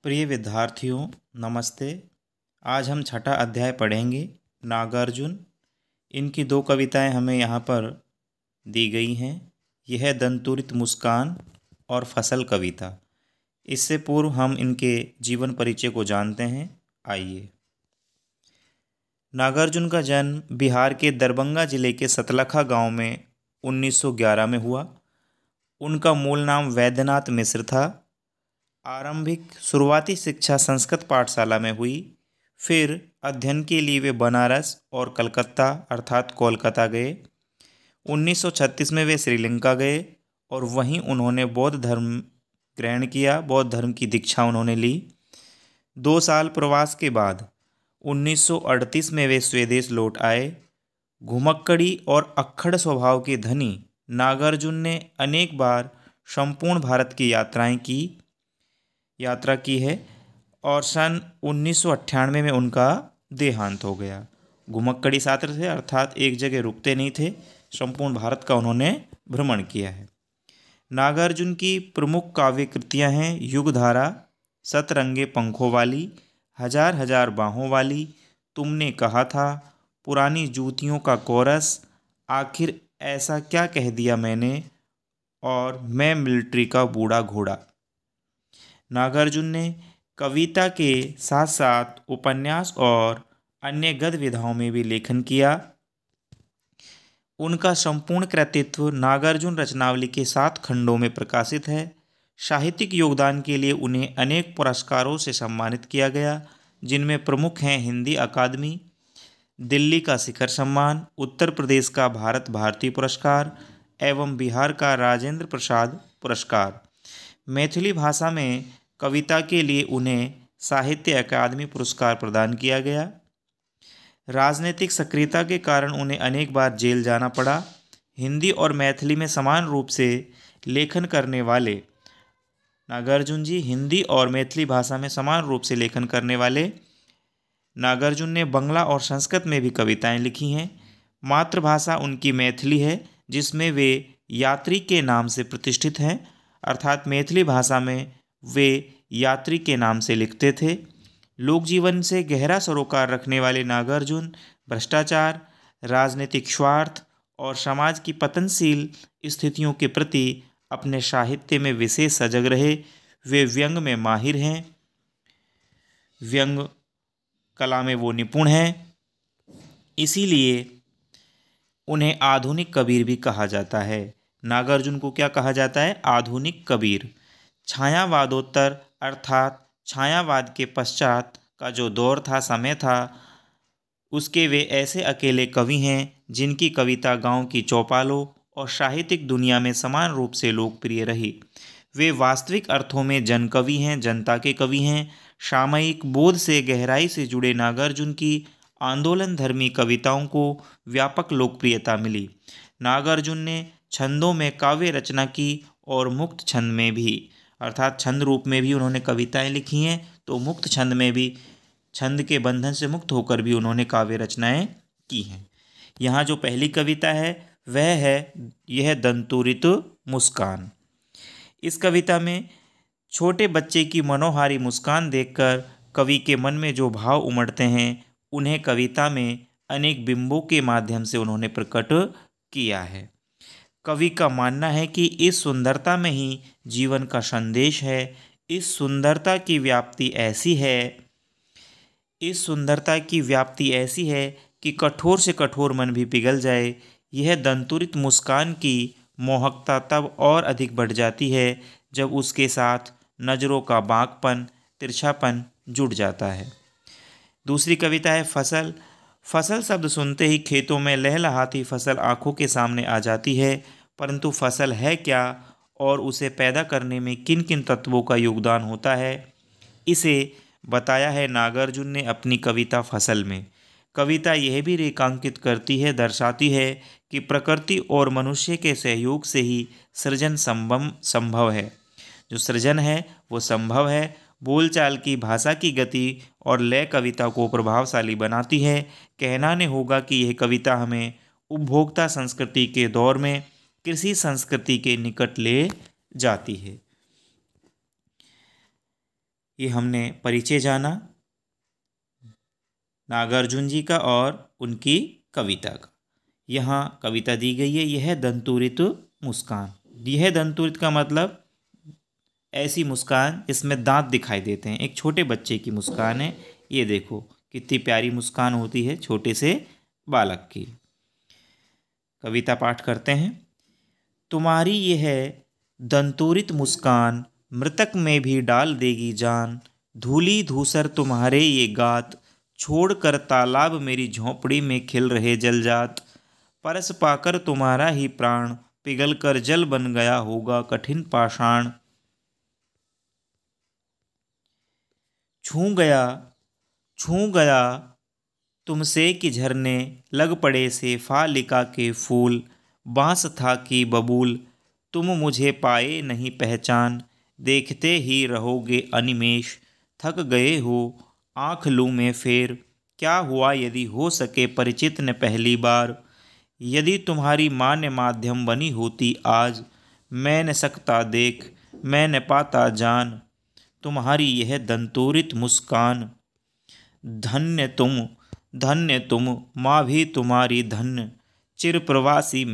प्रिय विद्यार्थियों, नमस्ते। आज हम छठा अध्याय पढ़ेंगे, नागार्जुन। इनकी दो कविताएं हमें यहाँ पर दी गई हैं। यह है दंतुरित मुस्कान और फसल कविता। इससे पूर्व हम इनके जीवन परिचय को जानते हैं। आइए। नागार्जुन का जन्म बिहार के दरभंगा जिले के सतलखा गांव में 1911 में हुआ। उनका मूल नाम वैद्यनाथ मिश्र था। आरंभिक शुरुआती शिक्षा संस्कृत पाठशाला में हुई। फिर अध्ययन के लिए वे बनारस और कलकत्ता अर्थात कोलकाता गए। 1936 में वे श्रीलंका गए और वहीं उन्होंने बौद्ध धर्म ग्रहण किया। बौद्ध धर्म की दीक्षा उन्होंने ली। 2 साल प्रवास के बाद 1938 में वे स्वदेश लौट आए। घुमक्कड़ी और अक्खड़ स्वभाव के धनी नागार्जुन ने अनेक बार संपूर्ण भारत की यात्रा की है और सन 1998 में उनका देहांत हो गया। घुमक्कड़ी छात्र थे, अर्थात एक जगह रुकते नहीं थे। संपूर्ण भारत का उन्होंने भ्रमण किया है। नागार्जुन की प्रमुख काव्य कृतियाँ हैं युगधारा, सतरंगे पंखों वाली, हजार हजार बाहों वाली, तुमने कहा था, पुरानी जूतियों का कोरस, आखिर ऐसा क्या कह दिया मैंने, और मैं मिलिट्री का बूढ़ा घोड़ा। नागार्जुन ने कविता के साथ साथ उपन्यास और अन्य गद्य विधाओं में भी लेखन किया। उनका संपूर्ण कृतित्व नागार्जुन रचनावली के 7 खंडों में प्रकाशित है। साहित्यिक योगदान के लिए उन्हें अनेक पुरस्कारों से सम्मानित किया गया, जिनमें प्रमुख हैं हिंदी अकादमी, दिल्ली का शिखर सम्मान, उत्तर प्रदेश का भारत भारती पुरस्कार एवं बिहार का राजेंद्र प्रसाद पुरस्कार। मैथिली भाषा में कविता के लिए उन्हें साहित्य अकादमी पुरस्कार प्रदान किया गया। राजनीतिक सक्रियता के कारण उन्हें अनेक बार जेल जाना पड़ा। हिंदी और मैथिली में समान रूप से लेखन करने वाले नागार्जुन जी हिंदी और मैथिली भाषा में समान रूप से लेखन करने वाले नागार्जुन ने बंगला और संस्कृत में भी कविताएं लिखी हैं। मातृभाषा उनकी मैथिली है, जिसमें वे यात्री के नाम से प्रतिष्ठित हैं, अर्थात मैथिली भाषा में वे यात्री के नाम से लिखते थे। लोक जीवन से गहरा सरोकार रखने वाले नागार्जुन भ्रष्टाचार, राजनीतिक स्वार्थ और समाज की पतनशील स्थितियों के प्रति अपने साहित्य में विशेष सजग रहे। वे व्यंग में माहिर हैं, व्यंग कला में वो निपुण हैं, इसीलिए उन्हें आधुनिक कबीर भी कहा जाता है। नागार्जुन को क्या कहा जाता है? आधुनिक कबीर। छायावादोत्तर अर्थात छायावाद के पश्चात का जो दौर था, समय था, उसके वे ऐसे अकेले कवि हैं जिनकी कविता गांव की चौपालों और साहित्यिक दुनिया में समान रूप से लोकप्रिय रही। वे वास्तविक अर्थों में जनकवि हैं, जनता के कवि हैं। सामयिक बोध से गहराई से जुड़े नागार्जुन की आंदोलन धर्मी कविताओं को व्यापक लोकप्रियता मिली। नागार्जुन ने छंदों में काव्य रचना की और मुक्त छंद में भी, अर्थात छंद रूप में भी उन्होंने कविताएं लिखी हैं, तो मुक्त छंद में भी, छंद के बंधन से मुक्त होकर भी उन्होंने काव्य रचनाएं की हैं। यहाँ जो पहली कविता है वह है यह दंतुरित मुस्कान। इस कविता में छोटे बच्चे की मनोहारी मुस्कान देखकर कवि के मन में जो भाव उमड़ते हैं, उन्हें कविता में अनेक बिंबों के माध्यम से उन्होंने प्रकट किया है। कवि का मानना है कि इस सुंदरता में ही जीवन का संदेश है। इस सुंदरता की व्याप्ति ऐसी है कि कठोर से कठोर मन भी पिघल जाए। यह दंतुरित मुस्कान की मोहकता तब और अधिक बढ़ जाती है जब उसके साथ नज़रों का बांकपन, तिरछापन जुड़ जाता है। दूसरी कविता है फसल। फसल शब्द सुनते ही खेतों में लहलहाती फसल आंखों के सामने आ जाती है, परंतु फसल है क्या और उसे पैदा करने में किन किन तत्वों का योगदान होता है, इसे बताया है नागार्जुन ने अपनी कविता फसल में। कविता यह भी रेखांकित करती है, दर्शाती है कि प्रकृति और मनुष्य के सहयोग से ही सृजन संभव है। जो सृजन है वो संभव है। बोलचाल की भाषा की गति और लय कविता को प्रभावशाली बनाती है। कहना नहीं होगा कि यह कविता हमें उपभोक्ता संस्कृति के दौर में कृषि संस्कृति के निकट ले जाती है। ये हमने परिचय जाना नागार्जुन जी का और उनकी कविता का। यहाँ कविता दी गई है, यह दंतुरित मुस्कान। यह दंतुरित का मतलब ऐसी मुस्कान जिसमें दांत दिखाई देते हैं। एक छोटे बच्चे की मुस्कान है। ये देखो कितनी प्यारी मुस्कान होती है छोटे से बालक की। कविता पाठ करते हैं। तुम्हारी यह दंतुरित मुस्कान मृतक में भी डाल देगी जान। धूली धूसर तुम्हारे ये गात, छोड़कर तालाब मेरी झोंपड़ी में खिल रहे जलजात। परस पाकर तुम्हारा ही प्राण, पिघल कर जल बन गया होगा कठिन पाषाण। छू गया तुमसे कि झरने लग पड़े से फालिका के फूल। बांस था कि बबूल तुम मुझे पाए नहीं पहचान। देखते ही रहोगे अनिमेष, थक गए हो आँख लूँ में फेर। क्या हुआ यदि हो सके परिचित न पहली बार। यदि तुम्हारी माँ ने माध्यम बनी होती आज, मैं न सकता देख मैं न पाता जान। तुम्हारी यह दंतुरित मुस्कान। धन्य तुम माँ भी तुम्हारी धन्य। चिरप्रवासी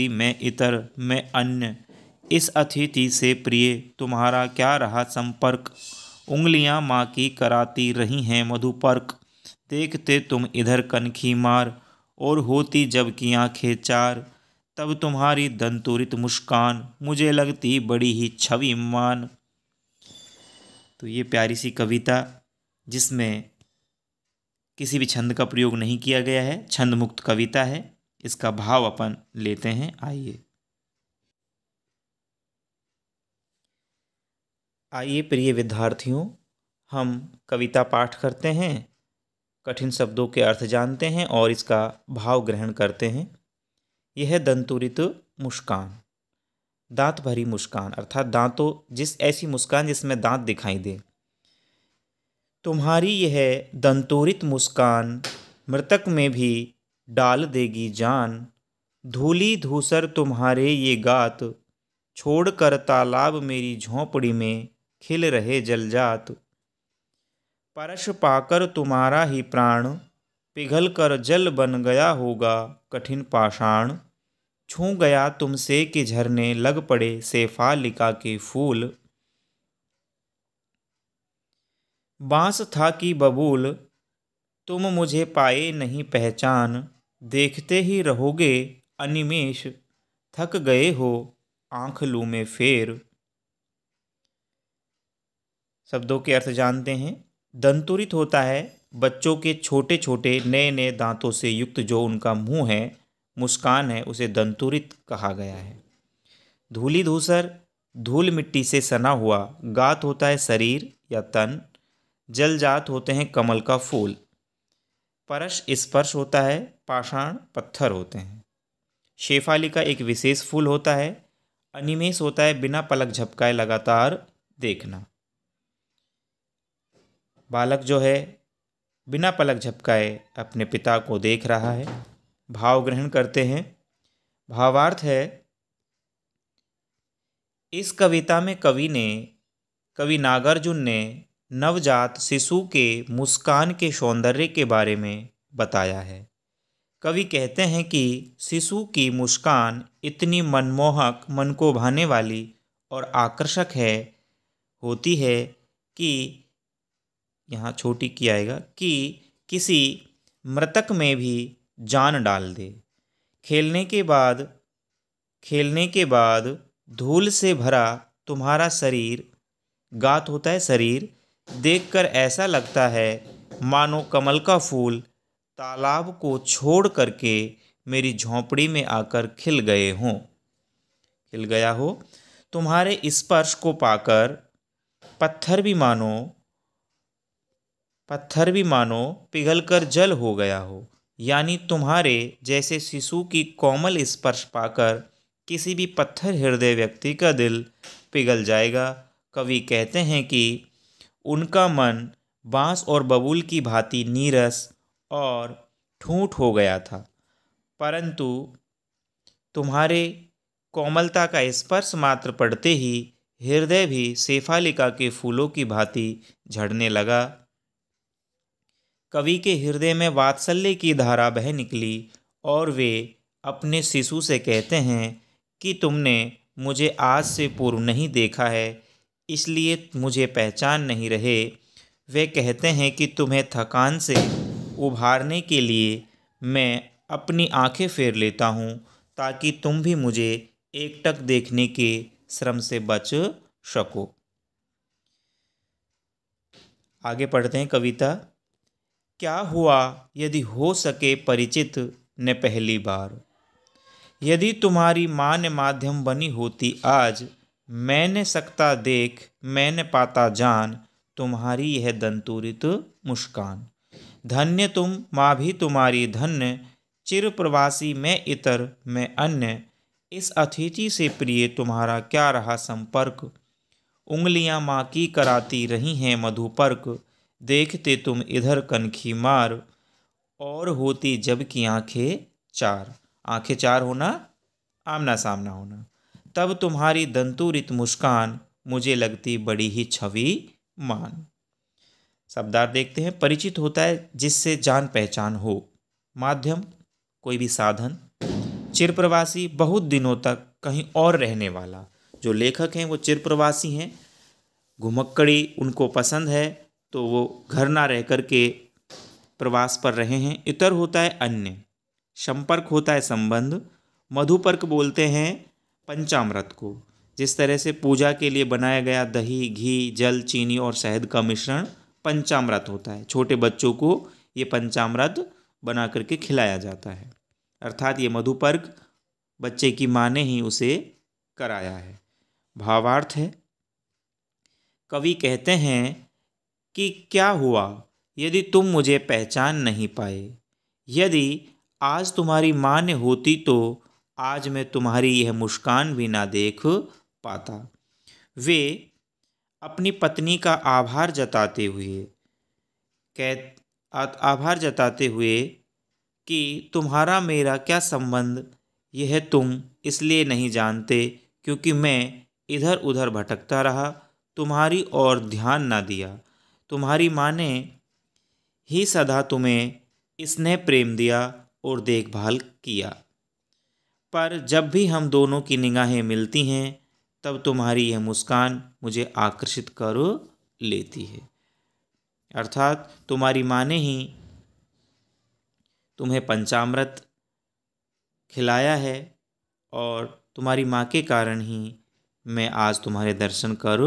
मैं इतर मैं अन्य। इस अतिथि से प्रिय तुम्हारा क्या रहा संपर्क। उंगलियां माँ की कराती रही हैं मधुपर्क। देखते तुम इधर कनखी मार, और होती जब की आंखें चार। तब तुम्हारी दंतुरित मुस्कान मुझे लगती बड़ी ही छविमान। तो ये प्यारी सी कविता जिसमें किसी भी छंद का प्रयोग नहीं किया गया है, छंद मुक्त कविता है। इसका भाव अपन लेते हैं। आइए प्रिय विद्यार्थियों, हम कविता पाठ करते हैं, कठिन शब्दों के अर्थ जानते हैं और इसका भाव ग्रहण करते हैं। यह दंतुरित मुस्कान, दांत भरी मुस्कान अर्थात ऐसी मुस्कान जिसमें दांत दिखाई दे। तुम्हारी यह दंतुरित मुस्कान मृतक में भी डाल देगी जान। धूली धूसर तुम्हारे ये गात, छोड़कर तालाब मेरी झोंपड़ी में खिल रहे जलजात। परश पाकर तुम्हारा ही प्राण, पिघल कर जल बन गया होगा कठिन पाषाण। छू गया तुमसे कि झरने लग पड़े से फालिका के फूल। बांस था कि बबूल तुम मुझे पाए नहीं पहचान। देखते ही रहोगे अनिमेष, थक गए हो आँख लूँ में फेर। शब्दों के अर्थ जानते हैं। दंतुरित होता है बच्चों के छोटे छोटे नए नए दांतों से युक्त जो उनका मुंह है, मुस्कान है, उसे दंतुरित कहा गया है। धूली धूसर धूल मिट्टी से सना हुआ, गात होता है शरीर या तन, जलजात होते हैं कमल का फूल। परश स्पर्श होता है, पाषाण पत्थर होते हैं। शेफाली का एक विशेष फूल होता है। अनिमेष होता है बिना पलक झपकाए लगातार देखना। बालक जो है बिना पलक झपकाए अपने पिता को देख रहा है। भाव ग्रहण करते हैं। भावार्थ है, इस कविता में कवि नागार्जुन ने नवजात शिशु के मुस्कान के सौंदर्य के बारे में बताया है। कवि कहते हैं कि शिशु की मुस्कान इतनी मनमोहक, मन को भाने वाली और आकर्षक होती है कि यहाँ छोटी की आएगा कि किसी मृतक में भी जान डाल दे। खेलने के बाद धूल से भरा तुम्हारा शरीर, गात होता है शरीर, देखकर ऐसा लगता है मानो कमल का फूल तालाब को छोड़ करके मेरी झोंपड़ी में आकर खिल गया हो। तुम्हारे स्पर्श को पाकर पत्थर भी मानो पिघलकर जल हो गया हो। यानी तुम्हारे जैसे शिशु की कोमल स्पर्श पाकर किसी भी पत्थर हृदय व्यक्ति का दिल पिघल जाएगा। कवि कहते हैं कि उनका मन बांस और बबूल की भांति नीरस और ठूंठ हो गया था, परंतु तुम्हारे कोमलता का स्पर्श मात्र पड़ते ही हृदय भी शेफालिका के फूलों की भांति झड़ने लगा। कवि के हृदय में वात्सल्य की धारा बह निकली और वे अपने शिशु से कहते हैं कि तुमने मुझे आज से पूर्व नहीं देखा है, इसलिए मुझे पहचान नहीं रहे। वे कहते हैं कि तुम्हें थकान से उभारने के लिए मैं अपनी आंखें फेर लेता हूँ, ताकि तुम भी मुझे एकटक देखने के श्रम से बच सको। आगे पढ़ते हैं कविता। क्या हुआ यदि हो सके परिचित न पहली बार, यदि तुम्हारी माँ ने माध्यम बनी होती आज, मैंने सकता देख मैंने पाता जान, तुम्हारी यह दंतुरित मुस्कान। धन्य तुम माँ भी तुम्हारी धन्य, चिर प्रवासी मैं इतर मैं अन्य, इस अतिथि से प्रिय तुम्हारा क्या रहा संपर्क। उंगलियां माँ की कराती रही हैं मधुपर्क, देखते तुम इधर कनखी मार, और होती जब की आंखें चार। आंखें चार होना आमना सामना होना। तब तुम्हारी दंतुरित मुस्कान मुझे लगती बड़ी ही छवि मान। शब्दार्थ देखते हैं। परिचित होता है जिससे जान पहचान हो। माध्यम कोई भी साधन। चिरप्रवासी बहुत दिनों तक कहीं और रहने वाला। जो लेखक हैं वो चिरप्रवासी हैं, घुमक्कड़ी उनको पसंद है तो वो घर ना रह कर के प्रवास पर रहे हैं। इतर होता है अन्य, संपर्क होता है संबंध। मधुपर्क बोलते हैं पंचामृत को। जिस तरह से पूजा के लिए बनाया गया दही, घी, जल, चीनी और शहद का मिश्रण पंचामृत होता है। छोटे बच्चों को ये पंचामृत बना करके खिलाया जाता है, अर्थात ये मधुपर्क बच्चे की माँ ने ही उसे कराया है। भावार्थ है। कवि कहते हैं कि क्या हुआ यदि तुम मुझे पहचान नहीं पाए, यदि आज तुम्हारी माँ ने होती तो आज मैं तुम्हारी यह मुस्कान भी ना देख पाता। वे अपनी पत्नी का आभार जताते हुए कि तुम्हारा मेरा क्या संबंध, यह तुम इसलिए नहीं जानते क्योंकि मैं इधर उधर भटकता रहा, तुम्हारी ओर ध्यान ना दिया। तुम्हारी माँ ने ही सदा तुम्हें स्नेह प्रेम दिया और देखभाल किया, पर जब भी हम दोनों की निगाहें मिलती हैं तब तुम्हारी यह मुस्कान मुझे आकर्षित कर लेती है। अर्थात तुम्हारी माँ ने ही तुम्हें पंचामृत खिलाया है और तुम्हारी माँ के कारण ही मैं आज तुम्हारे दर्शन कर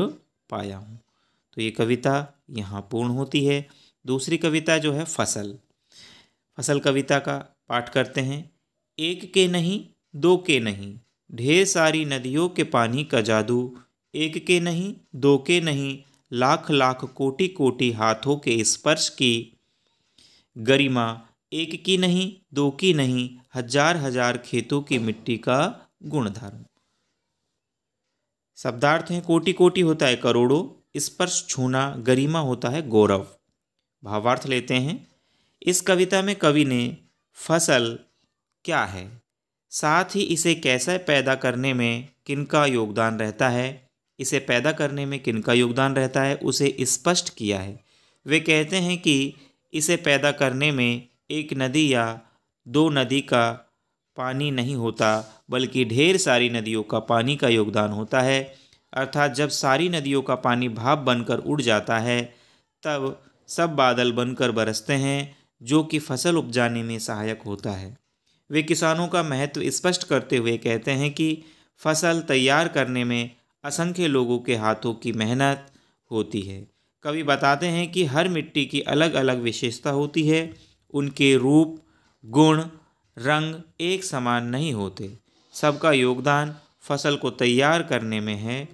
पाया हूँ। तो ये कविता यहाँ पूर्ण होती है। दूसरी कविता जो है फसल। फसल कविता का पाठ करते हैं। एक के नहीं दो के नहीं, ढेर सारी नदियों के पानी का जादू, एक के नहीं दो के नहीं, लाख लाख कोटि कोटि हाथों के स्पर्श की गरिमा, एक की नहीं दो की नहीं, हजार हजार खेतों की मिट्टी का गुणधर्म। शब्दार्थ हैं। कोटि कोटि होता है करोड़ों, स्पर्श छूना, गरिमा होता है गौरव। भावार्थ लेते हैं। इस कविता में कवि ने फसल क्या है, साथ ही इसे कैसे पैदा करने में किनका योगदान रहता है, इसे पैदा करने में किनका योगदान रहता है उसे स्पष्ट किया है। वे कहते हैं कि इसे पैदा करने में एक नदी या दो नदी का पानी नहीं होता, बल्कि ढेर सारी नदियों का पानी का योगदान होता है। अर्थात जब सारी नदियों का पानी भाप बनकर उड़ जाता है तब सब बादल बनकर बरसते हैं, जो कि फसल उपजाने में सहायक होता है। वे किसानों का महत्व स्पष्ट करते हुए कहते हैं कि फसल तैयार करने में असंख्य लोगों के हाथों की मेहनत होती है। कवि बताते हैं कि हर मिट्टी की अलग अलग विशेषता होती है, उनके रूप, गुण, रंग एक समान नहीं होते। सबका योगदान फसल को तैयार करने में है।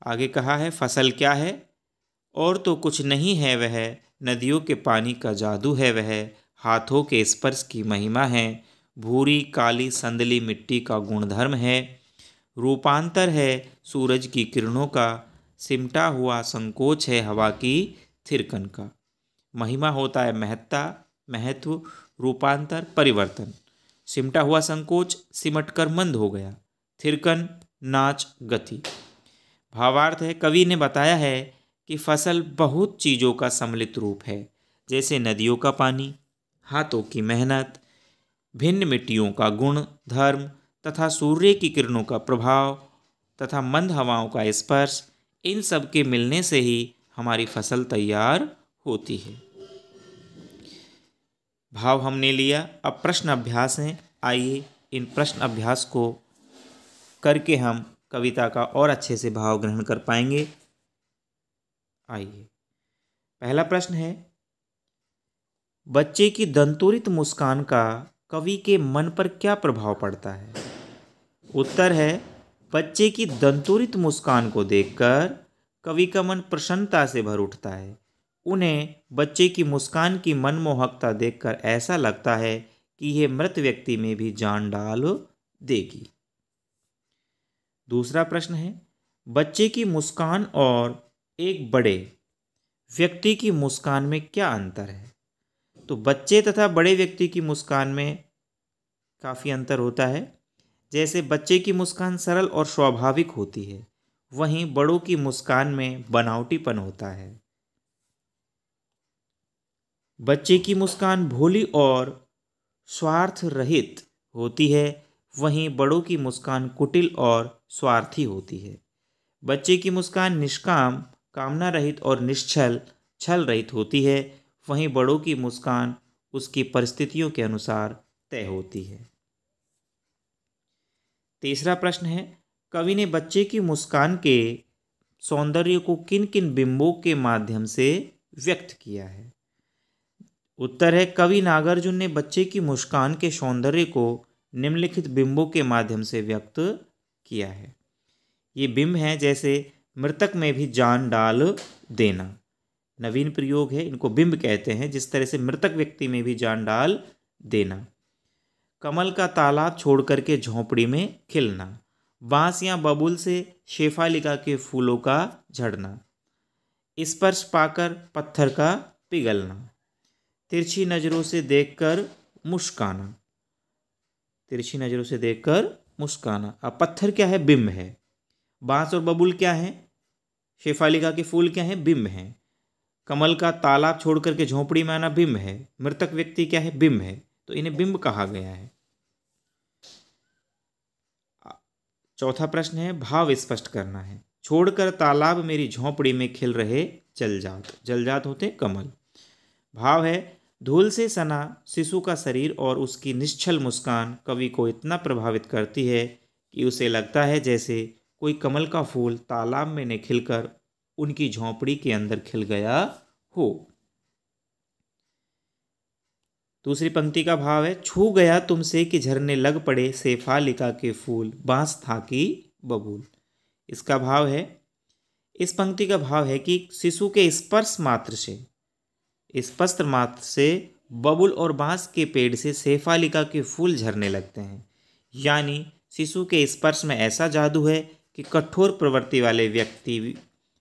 आगे कहा है फसल क्या है, और तो कुछ नहीं है वह, नदियों के पानी का जादू है वह, हाथों के स्पर्श की महिमा है, भूरी काली संदली मिट्टी का गुणधर्म है, रूपांतर है सूरज की किरणों का, सिमटा हुआ संकोच है हवा की थिरकन का। महिमा होता है महत्ता, महत्व, रूपांतर, परिवर्तन। सिमटा हुआ संकोच सिमट कर मंद हो गया, थिरकन नाच, गति। भावार्थ है, कवि ने बताया है कि फसल बहुत चीज़ों का सम्मिलित रूप है, जैसे नदियों का पानी, हाथों की मेहनत, भिन्न मिट्टियों का गुण धर्म तथा सूर्य की किरणों का प्रभाव तथा मंद हवाओं का स्पर्श। इन सब के मिलने से ही हमारी फसल तैयार होती है। भाव हमने लिया, अब प्रश्न अभ्यास हैं। आइए इन प्रश्न अभ्यास को करके हम कविता का और अच्छे से भाव ग्रहण कर पाएंगे। आइए, पहला प्रश्न है, बच्चे की दंतोरित मुस्कान का कवि के मन पर क्या प्रभाव पड़ता है? उत्तर है, बच्चे की दंतोरित मुस्कान को देखकर कवि का मन प्रसन्नता से भर उठता है। उन्हें बच्चे की मुस्कान की मनमोहकता देखकर ऐसा लगता है कि यह मृत व्यक्ति में भी जान डाल देगी। दूसरा प्रश्न है, बच्चे की मुस्कान और एक बड़े व्यक्ति की मुस्कान में क्या अंतर है? तो बच्चे तथा बड़े व्यक्ति की मुस्कान में काफ़ी अंतर होता है। जैसे बच्चे की मुस्कान सरल और स्वाभाविक होती है, वहीं बड़ों की मुस्कान में बनावटीपन होता है। बच्चे की मुस्कान भोली और स्वार्थ रहित होती है, वहीं बड़ों की मुस्कान कुटिल और स्वार्थी होती है। बच्चे की मुस्कान निष्काम, कामना रहित और निश्चल, छल रहित होती है, वहीं बड़ों की मुस्कान उसकी परिस्थितियों के अनुसार तय होती है। तीसरा प्रश्न है, कवि ने बच्चे की मुस्कान के सौंदर्य को किन किन बिंबों के माध्यम से व्यक्त किया है? उत्तर है, कवि नागार्जुन ने बच्चे की मुस्कान के सौंदर्य को निम्नलिखित बिंबों के माध्यम से व्यक्त किया है। ये बिंब हैं, जैसे मृतक में भी जान डाल देना, नवीन प्रयोग है, इनको बिंब कहते हैं। जिस तरह से मृतक व्यक्ति में भी जान डाल देना, कमल का तालाब छोड़ करके झोंपड़ी में खिलना, बांस या बबूल से शेफालिका के फूलों का झड़ना, स्पर्श पाकर पत्थर का पिघलना, तिरछी नज़रों से देखकर मुस्काना, तिरछी नज़रों से देखकर मुस्काना। अब पत्थर क्या है? बिंब है। बांस और बबूल क्या है? शेफालिका के फूल क्या है? बिंब हैं। कमल का तालाब छोड़ करके झोंपड़ी में आना बिंब है। मृतक व्यक्ति क्या है? बिंब है। तो इन्हें बिंब कहा गया है। चौथा प्रश्न है, भाव स्पष्ट करना है। छोड़कर तालाब मेरी झोंपड़ी में खिल रहे जलजात, जलजात होते कमल। भाव है, धूल से सना शिशु का शरीर और उसकी निश्चल मुस्कान कवि को इतना प्रभावित करती है कि उसे लगता है जैसे कोई कमल का फूल तालाब में ने खिलकर उनकी झोंपड़ी के अंदर खिल गया हो। दूसरी पंक्ति का भाव है, छू गया तुमसे कि झरने लग पड़े शेफालिका के फूल, बांस था कि बबूल। इसका भाव है, इस पंक्ति का भाव है कि शिशु के स्पर्श मात्र से बबूल और बांस के पेड़ से शेफालिका के फूल झरने लगते हैं। यानी शिशु के स्पर्श में ऐसा जादू है कि कठोर प्रवृत्ति वाले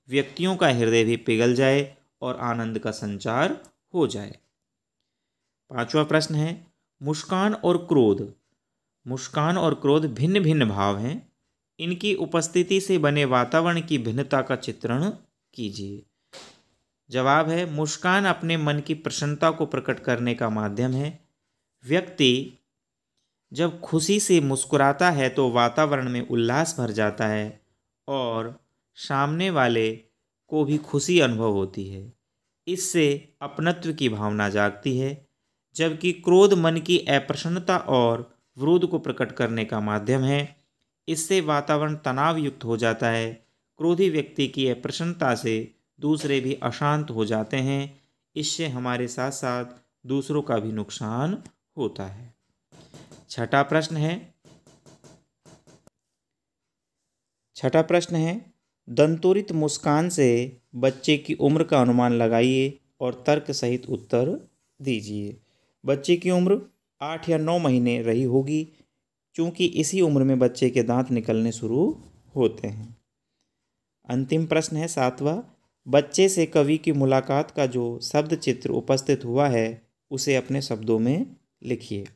व्यक्तियों का हृदय भी पिघल जाए और आनंद का संचार हो जाए। पांचवा प्रश्न है, मुस्कान और क्रोध। मुस्कान और क्रोध भिन्न भिन्न भाव हैं। इनकी उपस्थिति से बने वातावरण की भिन्नता का चित्रण कीजिए। जवाब है, मुस्कान अपने मन की प्रसन्नता को प्रकट करने का माध्यम है। व्यक्ति जब खुशी से मुस्कुराता है तो वातावरण में उल्लास भर जाता है और सामने वाले को भी खुशी अनुभव होती है। इससे अपनत्व की भावना जागती है। जबकि क्रोध मन की अप्रसन्नता और विरोध को प्रकट करने का माध्यम है। इससे वातावरण तनाव युक्त हो जाता है। क्रोधी व्यक्ति की अप्रसन्नता से दूसरे भी अशांत हो जाते हैं। इससे हमारे साथ साथ दूसरों का भी नुकसान होता है। छठा प्रश्न है, दंतोरित मुस्कान से बच्चे की उम्र का अनुमान लगाइए और तर्क सहित उत्तर दीजिए। बच्चे की उम्र 8 या 9 महीने रही होगी, क्योंकि इसी उम्र में बच्चे के दांत निकलने शुरू होते हैं। अंतिम प्रश्न है 7वां, बच्चे से कवि की मुलाकात का जो शब्द चित्र उपस्थित हुआ है उसे अपने शब्दों में लिखिए।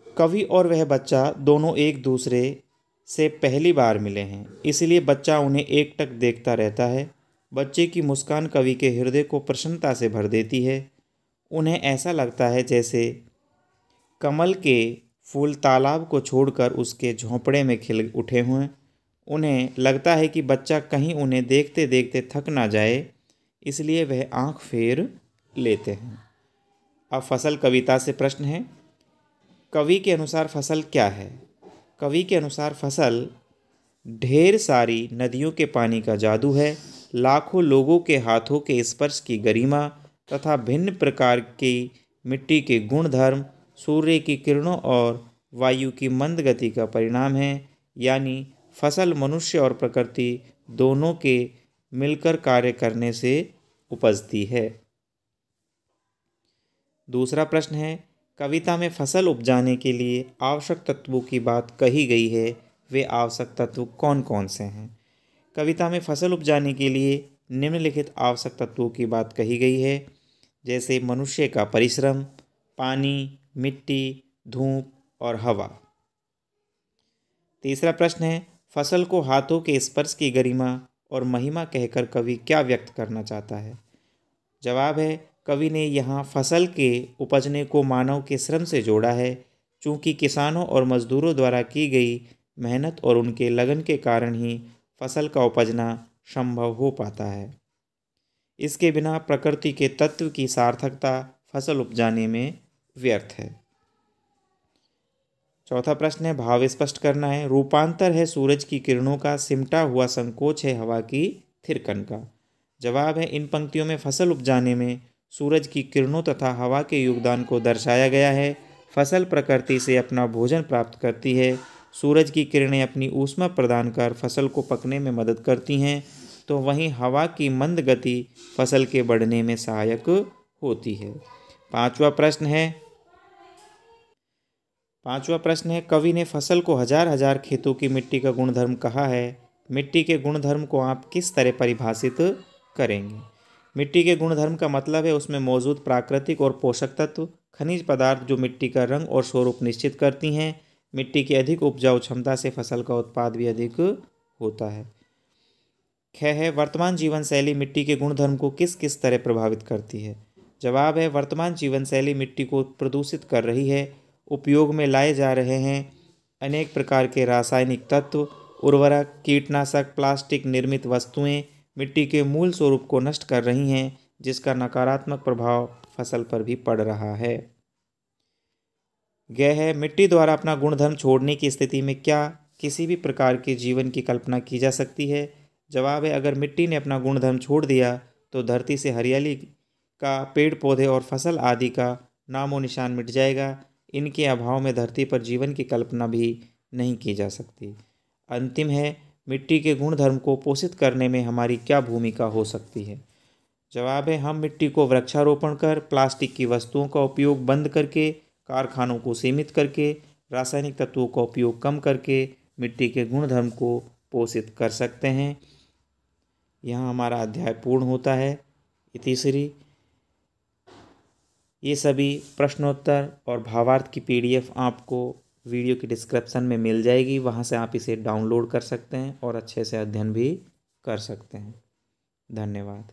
कवि और वह बच्चा दोनों एक दूसरे से पहली बार मिले हैं, इसलिए बच्चा उन्हें एकटक देखता रहता है। बच्चे की मुस्कान कवि के हृदय को प्रसन्नता से भर देती है। उन्हें ऐसा लगता है जैसे कमल के फूल तालाब को छोड़कर उसके झोंपड़े में खिल उठे हुए। उन्हें लगता है कि बच्चा कहीं उन्हें देखते देखते थक ना जाए, इसलिए वह आंख फेर लेते हैं। अब फसल कविता से प्रश्न है। कवि के अनुसार फसल क्या है? कवि के अनुसार फसल ढेर सारी नदियों के पानी का जादू है, लाखों लोगों के हाथों के स्पर्श की गरिमा तथा भिन्न प्रकार की मिट्टी के गुणधर्म, सूर्य की किरणों और वायु की मंद गति का परिणाम है। यानी फसल मनुष्य और प्रकृति दोनों के मिलकर कार्य करने से उपजती है। दूसरा प्रश्न है, कविता में फसल उपजाने के लिए आवश्यक तत्वों की बात कही गई है, वे आवश्यक तत्व कौन कौन से हैं? कविता में फसल उपजाने के लिए निम्नलिखित आवश्यक तत्वों की बात कही गई है, जैसे मनुष्य का परिश्रम, पानी, मिट्टी, धूप और हवा। तीसरा प्रश्न है, फसल को हाथों के स्पर्श की गरिमा और महिमा कहकर कवि क्या व्यक्त करना चाहता है? जवाब है, कवि ने यहाँ फसल के उपजने को मानव के श्रम से जोड़ा है, चूँकि किसानों और मजदूरों द्वारा की गई मेहनत और उनके लगन के कारण ही फसल का उपजना संभव हो पाता है। इसके बिना प्रकृति के तत्व की सार्थकता फसल उपजाने में व्यर्थ है। चौथा प्रश्न है, भाव स्पष्ट करना है। रूपांतर है सूरज की किरणों का, सिमटा हुआ संकोच है हवा की थिरकन का। जवाब है, इन पंक्तियों में फसल उपजाने में सूरज की किरणों तथा हवा के योगदान को दर्शाया गया है। फसल प्रकृति से अपना भोजन प्राप्त करती है। सूरज की किरणें अपनी ऊष्मा प्रदान कर फसल को पकने में मदद करती हैं, तो वहीं हवा की मंद गति फसल के बढ़ने में सहायक होती है। पांचवा प्रश्न है, कवि ने फसल को हजार हजार खेतों की मिट्टी का गुणधर्म कहा है। मिट्टी के गुणधर्म को आप किस तरह परिभाषित करेंगे? मिट्टी के गुणधर्म का मतलब है उसमें मौजूद प्राकृतिक और पोषक तत्व, खनिज पदार्थ जो मिट्टी का रंग और स्वरूप निश्चित करती हैं। मिट्टी की अधिक उपजाऊ क्षमता से फसल का उत्पाद भी अधिक होता है। ख है, वर्तमान जीवन शैली मिट्टी के गुणधर्म को किस किस तरह प्रभावित करती है? जवाब है, वर्तमान जीवन शैली मिट्टी को प्रदूषित कर रही है। उपयोग में लाए जा रहे हैं अनेक प्रकार के रासायनिक तत्व, उर्वरक, कीटनाशक, प्लास्टिक निर्मित वस्तुएं मिट्टी के मूल स्वरूप को नष्ट कर रही हैं, जिसका नकारात्मक प्रभाव फसल पर भी पड़ रहा है। गह है, मिट्टी द्वारा अपना गुणधर्म छोड़ने की स्थिति में क्या किसी भी प्रकार के जीवन की कल्पना की जा सकती है? जवाब है, अगर मिट्टी ने अपना गुणधर्म छोड़ दिया तो धरती से हरियाली का, पेड़ पौधे और फसल आदि का नामो निशान मिट जाएगा। इनके अभाव में धरती पर जीवन की कल्पना भी नहीं की जा सकती। अंतिम है, मिट्टी के गुणधर्म को पोषित करने में हमारी क्या भूमिका हो सकती है? जवाब है, हम मिट्टी को वृक्षारोपण कर, प्लास्टिक की वस्तुओं का उपयोग बंद करके, कारखानों को सीमित करके, रासायनिक तत्वों का उपयोग कम करके मिट्टी के गुणधर्म को पोषित कर सकते हैं। यहाँ हमारा अध्याय पूर्ण होता है। इतिश्री। ये सभी प्रश्नोत्तर और भावार्थ की PDF आपको वीडियो की डिस्क्रिप्शन में मिल जाएगी, वहाँ से आप इसे डाउनलोड कर सकते हैं और अच्छे से अध्ययन भी कर सकते हैं। धन्यवाद।